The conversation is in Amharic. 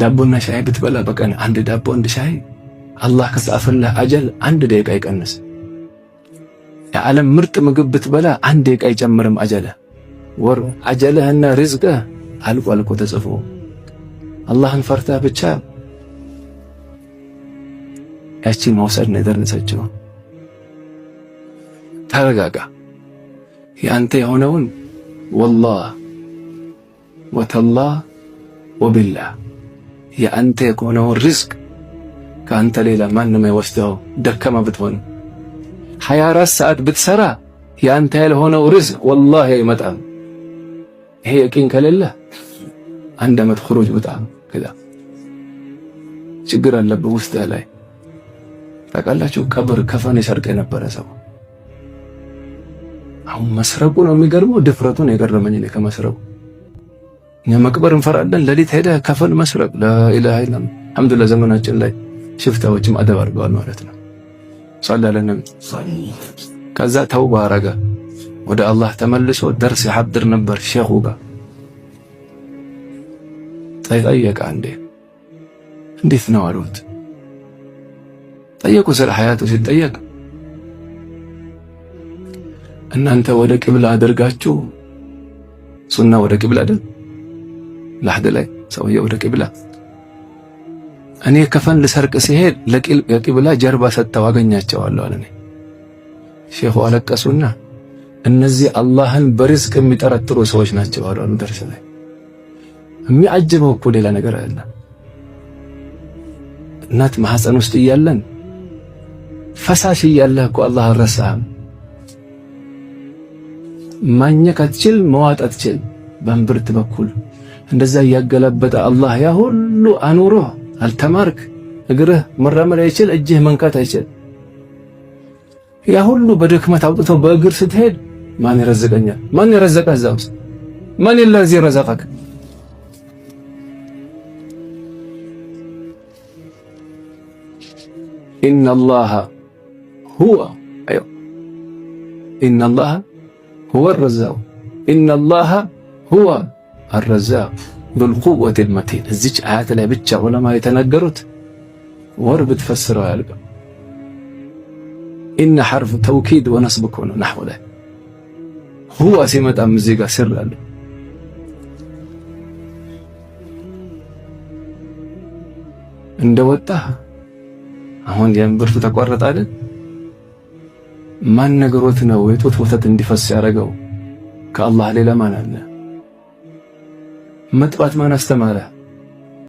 ዳቦና ሻይ ብትበላ በቀን አንድ ዳቦ አንድ ሻይ አላህ ከጻፈልህ አጀል 1 ደቂቃ ይቀንስ። የዓለም ምርጥ ምግብ ብትበላ 1 ደቂቃ አይጨምርም አጀልህ። ወር አጀልህና ሪዝቅህ አልቆ ተጽፎ አላህን ፈርተህ ብቻ ያቺን መውሰድ ነው የደረሰችው። ተረጋጋ። ያንተ የሆነውን ወላህ ወተላህ ወቢላህ ያንተ የሆነውን ሪዝቅ ከአንተ ሌላ ማንም አይወስደው። ደከማ ብትሆን 24 ሰዓት ብትሰራ ያንተ ያልሆነው ሪዝቅ ወላሂ አይመጣም። ይሄ የቂን ከሌለ 1 ዓመት ኹሩጅ በጣም ከዛ ችግር አለበት ውስጥ ላይ ታውቃላችሁ። ቀብር ከፈን ይሰርቅ የነበረ ሰው አሁን መስረቁ ነው የሚገርመው። ድፍረቱን የገረመኝ ነው ከመስረቁ። እኛ መቅበር እንፈራለን። ለሊት ሄደ ከፈን መስረቅ ላኢላሃ ኢላላህ። አልሐምዱሊላህ ዘመናችን ላይ ሽፍታዎችም አደብ አድርገዋል ማለት ነው። ሰለላሁ ዐለይሂ ከዛ ተውባ አረገ። ወደ አላህ ተመልሶ ደርስ ያሐድር ነበር ሼኹ ጋር ጠየቀ። እንዴት ነው አሉት። ጠየቁ ስለ ሐያቱ ሲጠየቅ እናንተ ወደ ቂብላ አድርጋችሁ ሱና ወደ ቂብላ አይደል ለሐድ ላይ ሰውዬው ወደ ቂብላ እኔ ከፈን ልሰርቅ ሲሄድ ለቂብላ ጀርባ ሰጥተው አገኛቸዋለሁ አለ። ሼኹ አለቀሱና እነዚህ አላህን በሪዝቅ የሚጠረጥሩ ሰዎች ናቸው አሉ። ደርስ ላይ የሚያጅበው እኮ ሌላ ነገር አለ። እናት ማህፀን ውስጥ እያለን ፈሳሽ እያለህ እኮ አላህ አልረሳህም። ማኘክ አትችል፣ መዋጥ አትችል። በእምብርት በኩል እንደዛ እያገላበጠ አላህ ያ ሁሉ አኑሮ አልተማርክ። እግርህ መራመድ አይችል፣ እጅህ መንካት አይችል። ያ ሁሉ በድክመት አውጥቶ በእግር ስትሄድ ማን ይረዝቀኛል? ማን ይረዘቀህ? እዛ ውስጥ ማን ለዚህ ረዘቀክ? ኢነላህ ሁወ ኢነላህ ሁወ አልረዛቅ ኢነላህ ሁወ አልረዛቅ ዙል ቁወቲል መቲን። እዚች አያት ላይ ብቻ ዑለማ የተናገሩት ወር ብትፈስረው አያልቅም። ኢነ ሐርፍ ተውኪድ ወነስብ እኮ ነው ነሕው ላይ። ሁወ ሲመጣም እዚህ ጋር ስር አለ። እንደወጣህ አሁን የእምብርቱ ተቋረጠ አይደል? ማን ነገሮት ነው የጡት ወተት እንዲፈስ ያደረገው? ከአላህ ሌላ ማን አለ? መጥባት ማን አስተማረ?